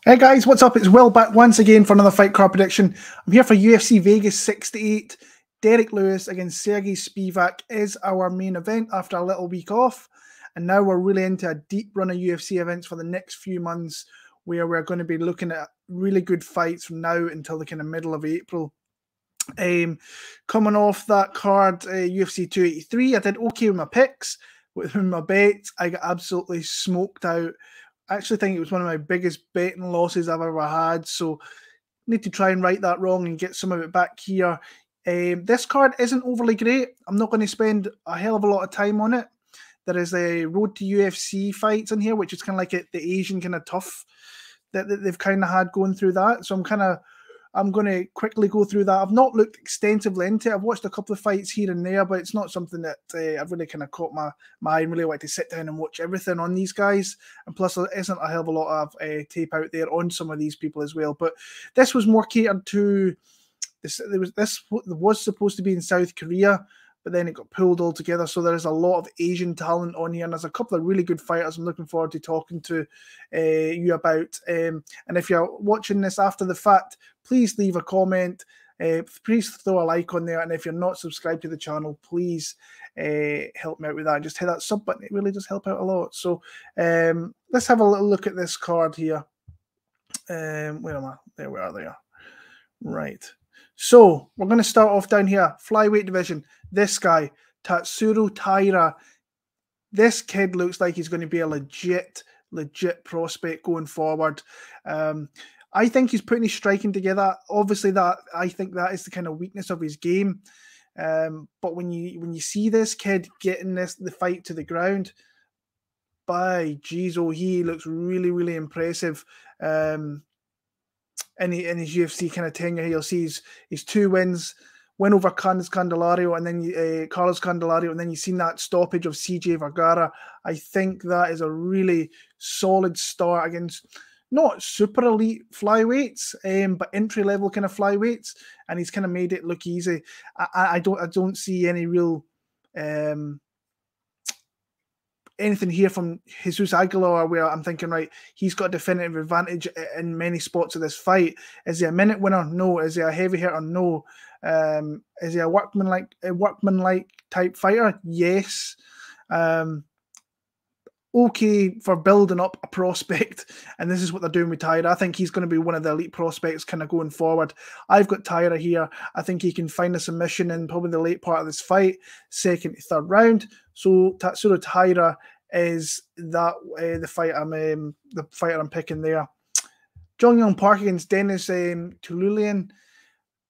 Hey guys, what's up? It's Will back once again for another fight card prediction. I'm here for UFC Vegas 68. Derrick Lewis against Serghei Spivac is our main event after a little week off. And now we're really into a deep run of UFC events for the next few months where we're going to be looking at really good fights from now until the kind of middle of April. Coming off that card, UFC 283, I did okay with my picks. With my bets, I got absolutely smoked out. I actually think it was one of my biggest betting losses I've ever had, so need to try and right that wrong and get some of it back here. This card isn't overly great. I'm not going to spend a hell of a lot of time on it. There is a Road to UFC fights in here, which is kind of like the Asian kind of tough that they've kind of had going through that. So I'm going to quickly go through that. I've not looked extensively into it. I've watched a couple of fights here and there, but it's not something that I've really kind of caught my eye and really like to sit down and watch everything on these guys. And plus, there isn't a hell of a lot of tape out there on some of these people as well. But this was more catered to this. This was supposed to be in South Korea, but then it got pulled altogether. So there's a lot of Asian talent on here, and there's a couple of really good fighters I'm looking forward to talking to you about. And if you're watching this after the fact, please leave a comment. Please throw a like on there. And if you're not subscribed to the channel, please help me out with that. Just hit that sub button. It really does help out a lot. So let's have a little look at this card here. Where am I? There we are there. Right. So we're going to start off down here. Flyweight division. This guy, Tatsuro Taira. This kid looks like he's going to be a legit prospect going forward. I think he's putting his striking together. Obviously, I think that is the kind of weakness of his game. But when you see this kid getting the fight to the ground, by geez, oh, he looks really impressive. In his UFC kind of tenure, you'll see his 2 wins. Win over Carlos Candelario, and then you've seen that stoppage of CJ Vergara. I think that is a really solid start against not super elite flyweights, but entry level kind of flyweights, and he's kind of made it look easy. I don't see any real anything here from Jesus Aguilar where I'm thinking, right, he's got a definitive advantage in many spots of this fight. Is he a minute winner? No. Is he a heavy hitter? No. Is he a workman-like type fighter? Yes. Okay for building up a prospect, and this is what they're doing with Taira. I think he's going to be one of the elite prospects kind of going forward. I've got Taira here. I think he can find a submission in probably the late part of this fight, second to third round. So Tatsuro Taira is that the fighter I'm picking there. Jeong-Yeong Park against Dennis Tululian.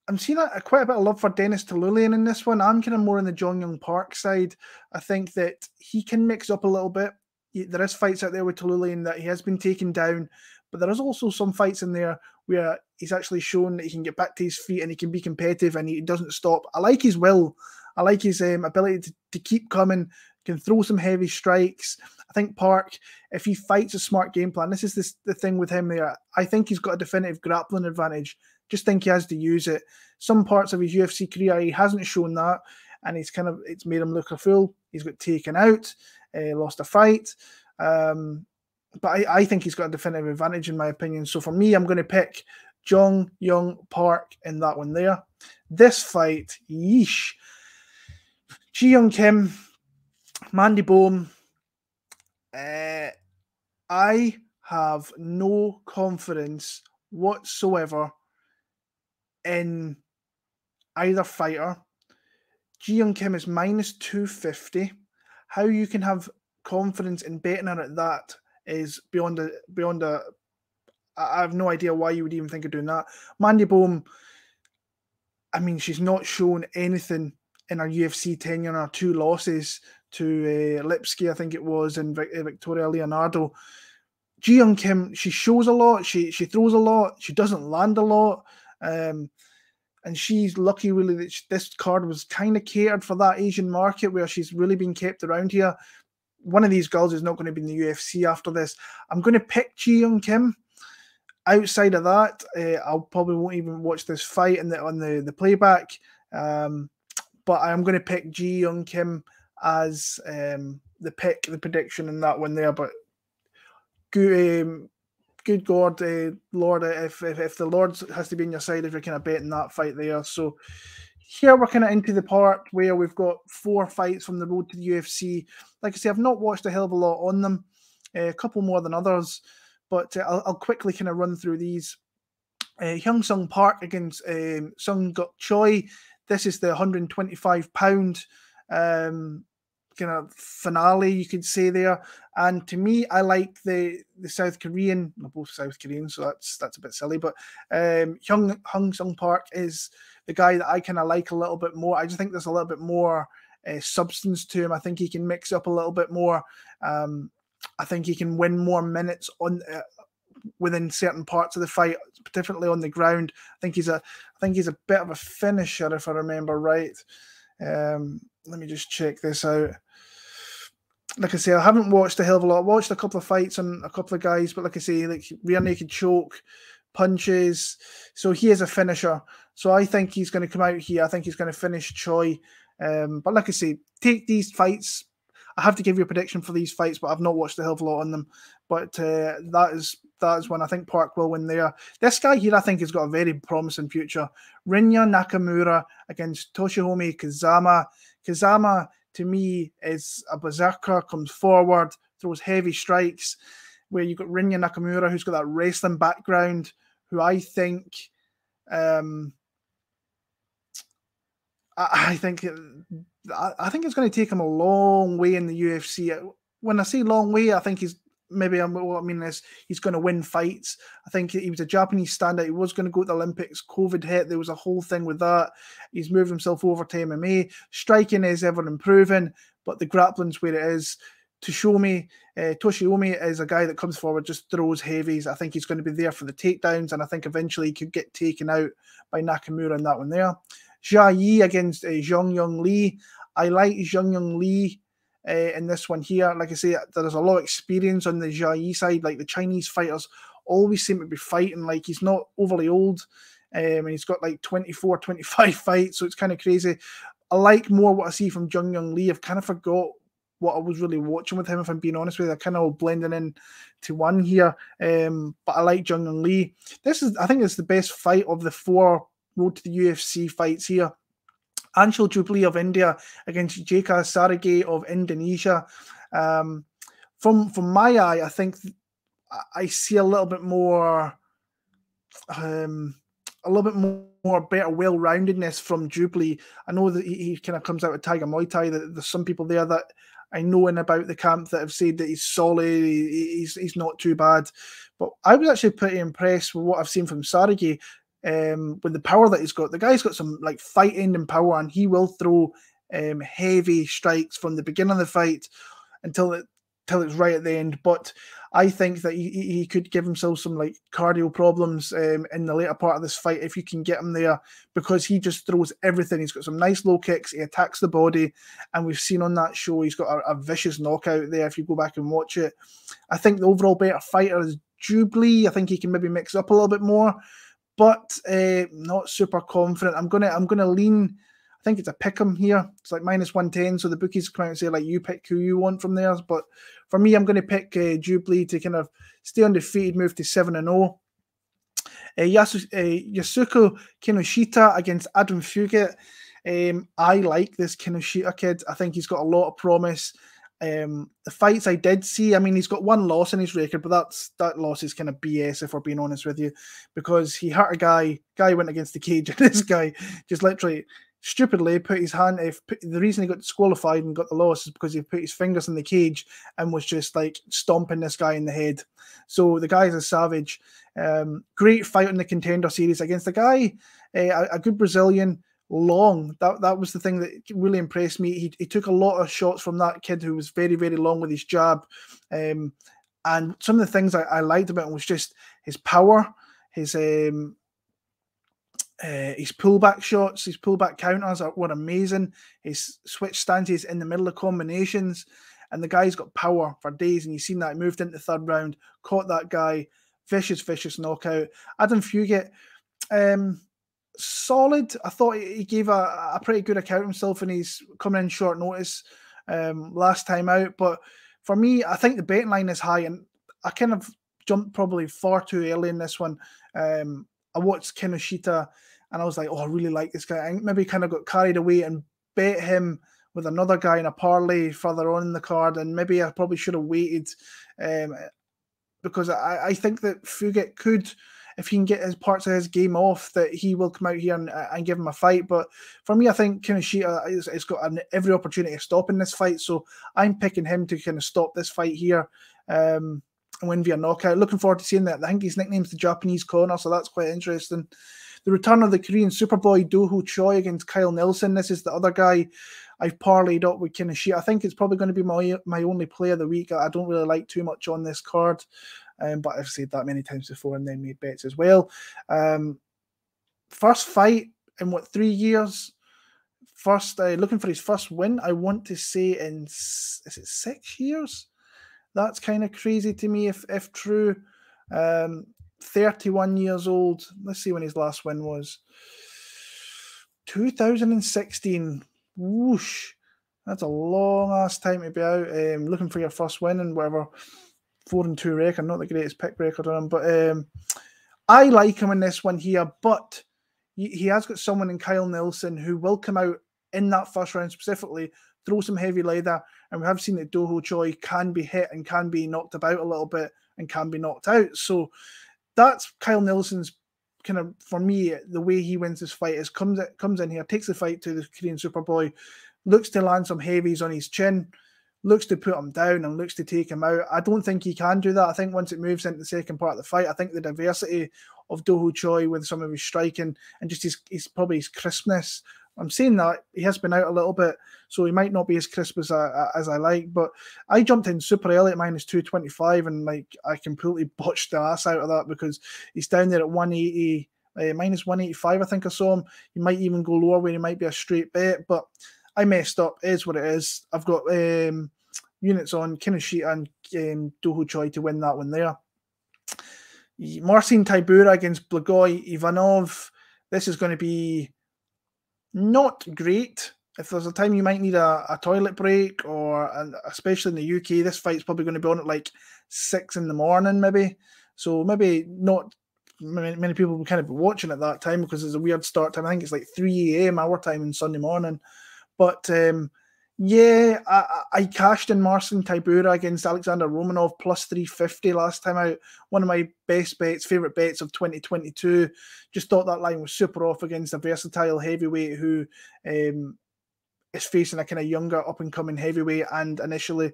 I'm seeing quite a bit of love for Dennis Tululian in this one. I'm kind of more on the Jeong-Yeong Park side. I think that he can mix up a little bit. There is fights out there with Tululian that he has been taken down, but there is also some fights in there where he's actually shown that he can get back to his feet and he can be competitive and he doesn't stop. I like his will. I like his ability to keep coming, can throw some heavy strikes. I think Park, if he fights a smart game plan, this is the thing with him there. I think he's got a definitive grappling advantage. Just think he has to use it. Some parts of his UFC career, he hasn't shown that, and it's made him look a fool. He's got taken out, lost a fight. But I think he's got a definitive advantage in my opinion. So for me, I'm going to pick Jeong-Yeong Park in that one there. This fight, yeesh. Ji Young Kim, Mandy Bohm. I have no confidence whatsoever in either fighter. Ji Young Kim is minus 250. How you can have confidence in betting her at that is beyond a. I have no idea why you would even think of doing that. Mandy Bohm, I mean, she's not shown anything in her UFC tenure. Her 2 losses to Lipsky, I think it was, and Victoria Leonardo. Ji Young Kim, she shows a lot. She throws a lot. She doesn't land a lot. And she's lucky, really, that this card was kind of catered for that Asian market where she's really been kept around here. One of these girls is not going to be in the UFC after this. I'm going to pick Ji Young Kim. Outside of that, I probably won't even watch this fight on the playback. But I'm going to pick Ji Young Kim as the prediction in that one there. But good God, Lord, if the Lord has to be on your side if you're kind of betting that fight there. So here we're kind of into the part where we've got 4 fights from the road to the UFC. Like I say, I've not watched a hell of a lot on them, a couple more than others, but I'll quickly kind of run through these. Hyun Park against Seung-guk Choi. This is the 125-pound kind of finale, you could say there. And to me, I like the South Korean, well, both South Korean, so that's a bit silly. But Hyun Park is the guy that I kind of like a little bit more. I just think there's a little bit more substance to him. I think he can mix up a little bit more. I think he can win more minutes on within certain parts of the fight, particularly on the ground. I think he's a bit of a finisher, if I remember right. Let me just check this out. Like I say, I haven't watched a hell of a lot. I watched a couple of fights on a couple of guys, but like I say, like rear naked choke, punches. So he is a finisher. So I think he's going to come out here. I think he's going to finish Choi. But like I say, take these fights. I have to give you a prediction for these fights, but I've not watched a hell of a lot on them. But that is when I think Park will win there. This guy here, I think, has got a very promising future. Rinya Nakamura against Toshiomi Kazama. Kazama, to me, is a berserker, comes forward, throws heavy strikes, where you've got Rinya Nakamura, who's got that wrestling background, who I think... I think it's going to take him a long way in the UFC. When I say long way, I think what I mean is he's going to win fights. I think he was a Japanese standout. He was going to go to the Olympics. COVID hit. There was a whole thing with that. He's moved himself over to MMA. Striking is ever improving, but the grappling's where it is. Toshiomi is a guy that comes forward, just throws heavies. I think he's going to be there for the takedowns, and I think eventually he could get taken out by Nakamura in that one there. Yi Zha against Jeong-Yeong Lee. I like Jeong-Yeong Lee in this one here. Like I say, there's a lot of experience on the Yi side. Like the Chinese fighters always seem to be fighting. Like he's not overly old, and he's got like 24, 25 fights, so it's kind of crazy. I like more what I see from Jeong-Yeong Lee. I've kind of forgot what I was really watching with him, if I'm being honest with you. They're kind of all blending in to one here. But I like Jeong-Yeong Lee. I think it's the best fight of the 4 road to the UFC fights here. Anshul Jubli of India against Jeka Saragih of Indonesia. From my eye, I think I see a little bit more better well-roundedness from Jubli. I know that he kind of comes out of Tiger Muay Thai. There's some people there that I know in about the camp that have said that he's solid, he's not too bad. But I was actually pretty impressed with what I've seen from Saragih. With the power that he's got. The guy's got some like fight-ending power, and he will throw heavy strikes from the beginning of the fight until it's right at the end. But I think that he could give himself some like cardio problems in the later part of this fight if you can get him there, because he just throws everything. He's got some nice low kicks, he attacks the body, and we've seen on that show he's got a vicious knockout there if you go back and watch it. I think the overall better fighter is Jubli. I think he can maybe mix up a little bit more, but not super confident. I'm gonna lean. I think it's a pick 'em here. It's like -110, so the bookies come out and say like you pick who you want from theirs. But for me, I'm going to pick Jubli to kind of stay undefeated, move to 7-0. Yusaku Kinoshita against Adamfugit. I like this Kinoshita kid. I think he's got a lot of promise. The fights I did see, I mean, he's got 1 loss in his record, but that loss is kind of BS if we're being honest with you, because he hurt a guy went against the cage, and this guy just literally stupidly put his hand. The reason he got disqualified and got the loss is because he put his fingers in the cage and was just like stomping this guy in the head. So the guy's a savage. Great fight in the Contender Series against a guy, a good Brazilian. Long. That was the thing that really impressed me. He took a lot of shots from that kid who was very, very long with his jab. And some of the things I liked about him was just his power, his pullback shots, his pullback counters were amazing. His switch stances in the middle of combinations, and the guy's got power for days. And you've seen that he moved into the 3rd round, caught that guy, vicious knockout. Adamfugit, solid. I thought he gave a pretty good account of himself, and he's coming in short notice last time out. But for me, I think the betting line is high, and I kind of jumped probably far too early in this one. I watched Kinoshita and I was like, oh, I really like this guy. I maybe kind of got carried away and bet him with another guy in a parlay further on in the card, and maybe I probably should have waited, because I think that Fugitt could, if he can get his parts of his game off, that he will come out here and give him a fight. But for me, I think Kinoshita has got every opportunity of stopping this fight, so I'm picking him to kind of stop this fight here and win via knockout. Looking forward to seeing that. I think his nickname's the Japanese Corner, so that's quite interesting. The return of the Korean Superboy Do-Ho Choi against Kyle Nelson. This is the other guy I've parlayed up with Kinoshita. I think it's probably going to be my only play of the week. I don't really like too much on this card, but I've said that many times before and then made bets as well. First fight in 3 years? First, looking for his first win. I want to say in, is it 6 years? That's kind of crazy to me if true. 31 years old. Let's see when his last win was. 2016. Whoosh. That's a long ass time to be out. Looking for your first win and whatever. 4-2 record. Not the greatest pick record on him, but I like him in this one here. But he has got someone in Kyle Nelson who will come out in that first round specifically, throw some heavy leather, and we have seen that Do-Ho Choi can be hit and can be knocked about a little bit and can be knocked out. So that's Kyle Nelson's kind of, for me, the way he wins this fight is comes in here, takes the fight to the Korean Superboy, looks to land some heavies on his chin, looks to put him down and looks to take him out. I don't think he can do that. I think once it moves into the second part of the fight, I think the diversity of Do-Ho Choi with some of his striking and just his probably his crispness. I'm saying that he has been out a little bit, so he might not be as crisp as I like. But I jumped in super early at -225, and like I completely botched the ass out of that because he's down there at 180, -185. I think I saw him. He might even go lower where he might be a straight bet, but I messed up. It is what it is. I've got units on Kinoshita and Do-Ho Choi to win that one there. Marcin Tybura against Blagoy Ivanov. This is going to be not great. If there's a time you might need a toilet break, or especially in the UK, this fight's probably going to be on at like 6 in the morning, maybe. So maybe not many people will kind of be watching at that time because it's a weird start time. I think it's like 3 a.m. our time on Sunday morning. But yeah, I cashed in Marcin Tybura against Alexander Romanov plus 350 last time out. One of my best bets, favourite bets of 2022. Just thought that line was super off against a versatile heavyweight who is facing a kind of younger up-and-coming heavyweight. And initially,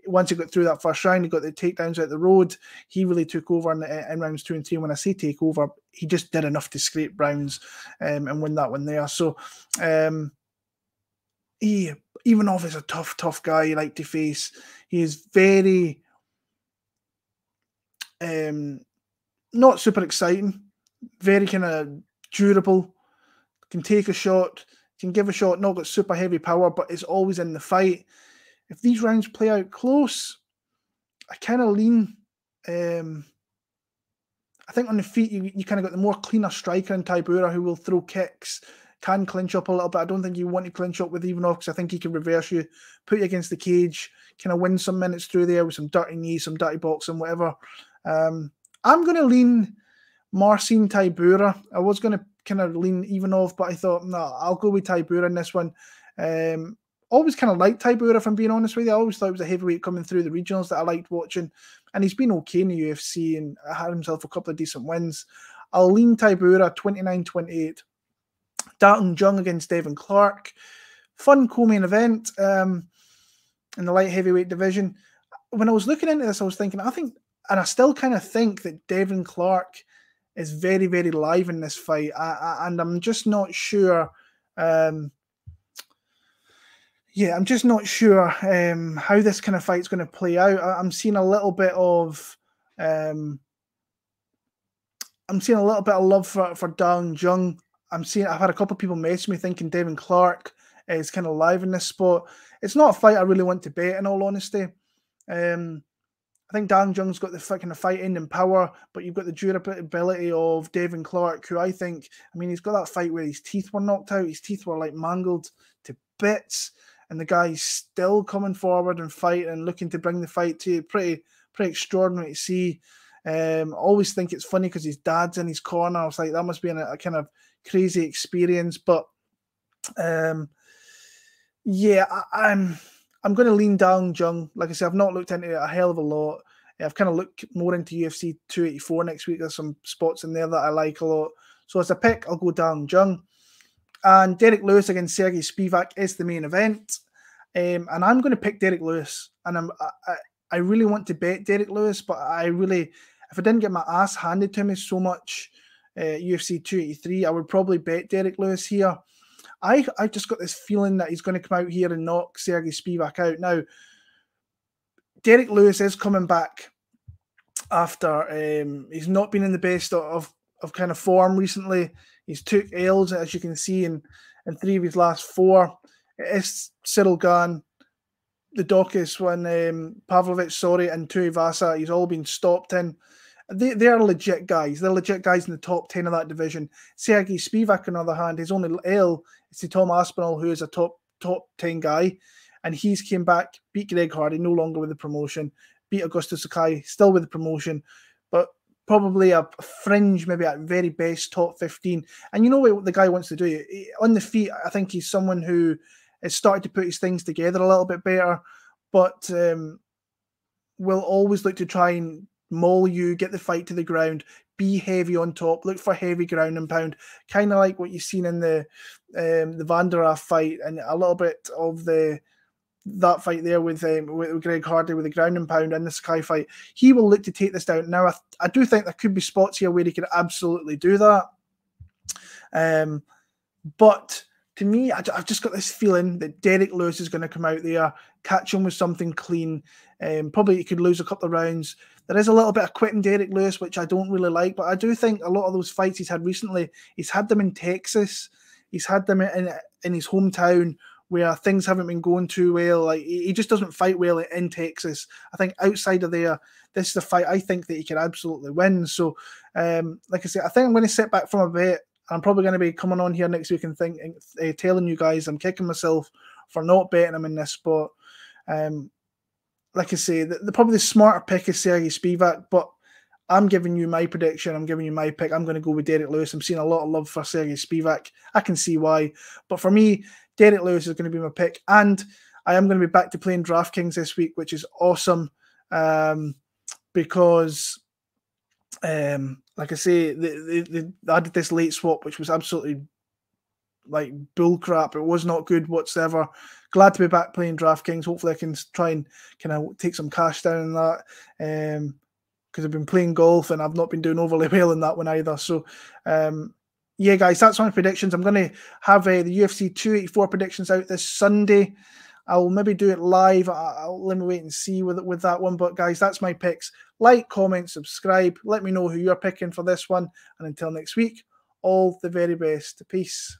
once he got through that first round, he got the takedowns out the road. He really took over in rounds 2 and 3. And when I say take over, he just did enough to scrape rounds and win that one there. So Ivanov is a tough guy you like to face. He is very not super exciting, very kind of durable, can take a shot, can give a shot, not got super heavy power, but is always in the fight. If these rounds play out close, I kind of lean. I think on the feet, you kind of got the more cleaner striker in Tybura who will throw kicks, can clinch up a little bit. I don't think you want to clinch up with Ivanov because I think he can reverse you, put you against the cage, kind of win some minutes through there with some dirty knees, some dirty boxing, whatever. I'm going to lean Marcin Tybura. I was going to kind of lean Ivanov, but I thought, no, I'll go with Tybura in this one. Always kind of liked Tybura, if I'm being honest with you. I always thought he was a heavyweight coming through the regionals that I liked watching, and he's been okay in the UFC and had himself a couple of decent wins. I'll lean Tybura 29-28. Dalton Jung against Devin Clark. Fun co-main event in the light heavyweight division. When I was looking into this, I was thinking, I still kind of think that Devin Clark is very, very live in this fight. And I'm just not sure. I'm just not sure how this kind of fight's going to play out. I'm seeing a little bit of love for Dalton Jung. I've had a couple of people message me thinking Devin Clark is kind of live in this spot. It's not a fight I really want to bet, in all honesty. I think Dan Jung's got the kind of fight-ending power, but you've got the durability of Devin Clark, who he's got that fight where his teeth were knocked out. His teeth were like mangled to bits, and the guy's still coming forward and fighting and looking to bring the fight to you. Pretty extraordinary to see. Always think it's funny because his dad's in his corner. I was like, that must be a kind of crazy experience. But yeah, I'm going to lean down Jung. Like I said, I've not looked into it a hell of a lot. I've kind of looked more into UFC 284 next week. There's some spots in there that I like a lot. So as a pick, I'll go down Jung. And Derrick Lewis against Serghei Spivac is the main event. And I'm going to pick Derrick Lewis. And I really want to bet Derrick Lewis, but if I didn't get my ass handed to me so much UFC 283, I would probably bet Derrick Lewis here. I just got this feeling that he's going to come out here and knock Serghei Spivac out. Now, Derrick Lewis is coming back after he's not been in the best of kind of form recently. He's took L's, as you can see, in 3 of his last 4. It's Cyril Gane, the Dokis, Pavlovich, and Tuivasa. He's all been stopped in. They are legit guys. They're legit guys in the top 10 of that division. Serghei Spivac, on the other hand, his only L is to Tom Aspinall, who is a top 10 guy. And he's came back, beat Greg Hardy, no longer with the promotion, beat Augusto Sakai, still with the promotion, but probably a fringe, maybe at very best, top 15. And you know what the guy wants to do? On the feet, I think he's someone who has started to put his things together a little bit better, but will always look to try and maul you, get the fight to the ground, be heavy on top, look for heavy ground and pound, kind of like what you've seen in the Van der Aaf fight, and a little bit of that fight there with Greg Hardy with the ground and pound and the Sky fight. He will look to take this down. Now, I do think there could be spots here where he could absolutely do that. But to me, I've just got this feeling that Derrick Lewis is going to come out there, catch him with something clean. Probably he could lose a couple of rounds. There is a little bit of quitting Derrick Lewis, which I don't really like, but I do think a lot of those fights he's had recently, he's had them in Texas. He's had them in his hometown, where things haven't been going too well. Like, he just doesn't fight well in Texas. I think outside of there, this is a fight I think that he can absolutely win. So, like I said, I think I'm going to sit back from a bet. I'm probably going to be coming on here next week and telling you guys I'm kicking myself for not betting him in this spot. Like I say, probably the smarter pick is Serghei Spivac, but I'm giving you my prediction. I'm giving you my pick. I'm going to go with Derrick Lewis. I'm seeing a lot of love for Serghei Spivac. I can see why. But for me, Derrick Lewis is going to be my pick. And I am going to be back to playing DraftKings this week, which is awesome. Because, like I say, they added this late swap, which was absolutely like bull crap. It was not good whatsoever. Glad to be back playing DraftKings. Hopefully I can try and kind of take some cash down in that. Because I've been playing golf and I've not been doing overly well in that one either. So, yeah, guys, that's my predictions. I'm going to have the UFC 284 predictions out this Sunday. I'll maybe do it live. Let me wait and see with that one. But, guys, that's my picks. Like, comment, subscribe. Let me know who you're picking for this one. And until next week, all the very best. Peace.